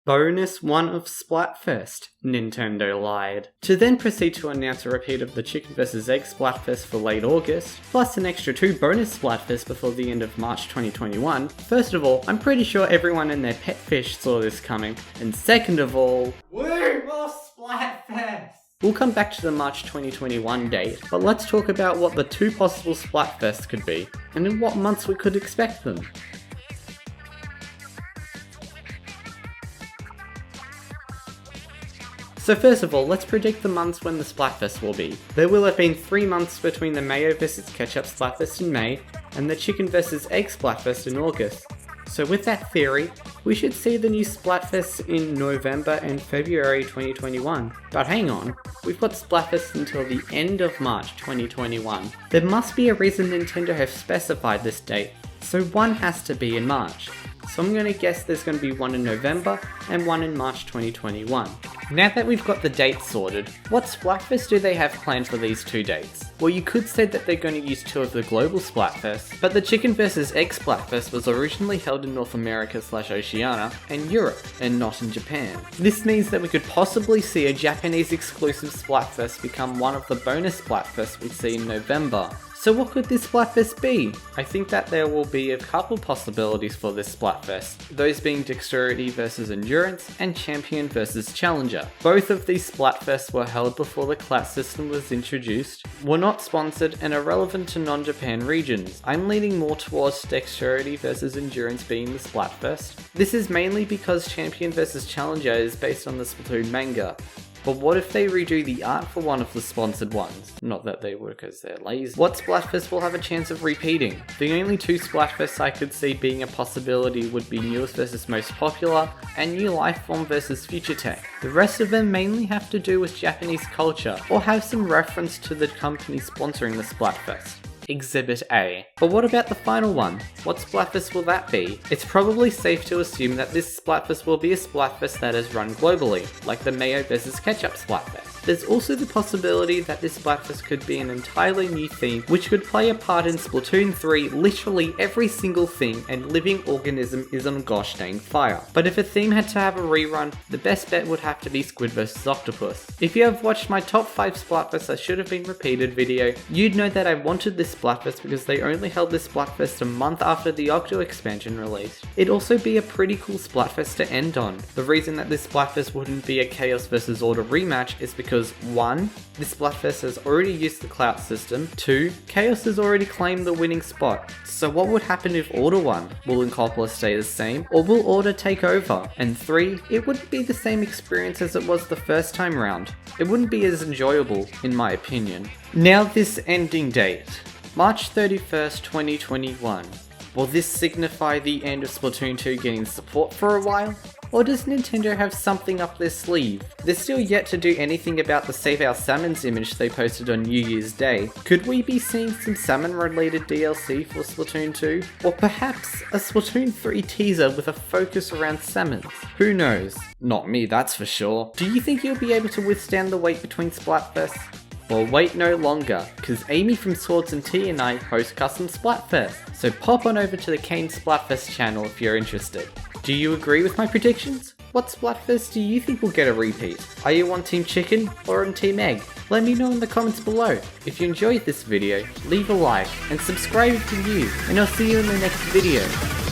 Bonus 1 of Splatfest, Nintendo lied. To then proceed to announce a repeat of the Chicken vs Egg Splatfest for late August, plus an extra 2 bonus Splatfests before the end of March 2021. First of all, I'm pretty sure everyone and their pet fish saw this coming, and second of all, woo, more Splatfest! We'll come back to the March 2021 date, but let's talk about what the 2 possible Splatfests could be, and in what months we could expect them. So first of all, let's predict the months when the Splatfest will be. There will have been 3 months between the Mayo vs Ketchup Splatfest in May, and the Chicken vs Egg Splatfest in August. So with that theory, we should see the new Splatfests in November and February 2021. But hang on, we've got Splatfests until the end of March 2021. There must be a reason Nintendo have specified this date, so one has to be in March. So I'm going to guess there's going to be one in November and one in March 2021. Now that we've got the dates sorted, what Splatfest do they have planned for these 2 dates? Well, you could say that they're going to use 2 of the global Splatfests, but the Chicken vs Egg Splatfest was originally held in North America/Oceania and Europe, and not in Japan. This means that we could possibly see a Japanese exclusive Splatfest become one of the bonus Splatfests we see in November. So what could this Splatfest be? I think that there will be a couple possibilities for this Splatfest, those being Dexterity vs Endurance and Champion vs Challenger. Both of these Splatfests were held before the class system was introduced, were not sponsored, and are relevant to non-Japan regions. I'm leaning more towards Dexterity vs Endurance being the Splatfest. This is mainly because Champion vs Challenger is based on the Splatoon manga. But what if they redo the art for one of the sponsored ones? Not that they would, because they're lazy. What Splatfest will have a chance of repeating? The only 2 Splatfests I could see being a possibility would be Newest vs Most Popular and New Lifeform vs Future Tech. The rest of them mainly have to do with Japanese culture, or have some reference to the company sponsoring the Splatfest. Exhibit A. But what about the final one? What Splatfest will that be? It's probably safe to assume that this Splatfest will be a Splatfest that is run globally, like the Mayo vs Ketchup Splatfest. There's also the possibility that this Splatfest could be an entirely new theme, which could play a part in Splatoon 3. Literally every single thing and living organism is on gosh dang fire. But if a theme had to have a rerun, the best bet would have to be Squid vs Octopus. If you have watched my top 5 Splatfests that should have been repeated video, you'd know that I wanted this Splatfest because they only held this Splatfest a month after the Octo expansion released. It'd also be a pretty cool Splatfest to end on. The reason that this Splatfest wouldn't be a Chaos vs Order rematch is because 1. This Splatfest has already used the clout system, 2. Chaos has already claimed the winning spot. So what would happen if Order won? Will Inkopolis stay the same, or will Order take over? And 3. It wouldn't be the same experience as it was the first time round. It wouldn't be as enjoyable, in my opinion. Now this ending date. March 31st, 2021. Will this signify the end of Splatoon 2 getting support for a while? Or does Nintendo have something up their sleeve? They're still yet to do anything about the Save Our Salmons image they posted on New Year's Day. Could we be seeing some salmon related DLC for Splatoon 2? Or perhaps a Splatoon 3 teaser with a focus around salmons? Who knows? Not me, that's for sure. Do you think you'll be able to withstand the wait between Splatfests? Well, wait no longer, because Amy from Swords and Tea and I host custom Splatfest, so pop on over to the Kane Splatfest channel if you're interested. Do you agree with my predictions? What Splatfest do you think will get a repeat? Are you on Team Chicken or on Team Egg? Let me know in the comments below. If you enjoyed this video, leave a like and subscribe if you're new, and I'll see you in the next video.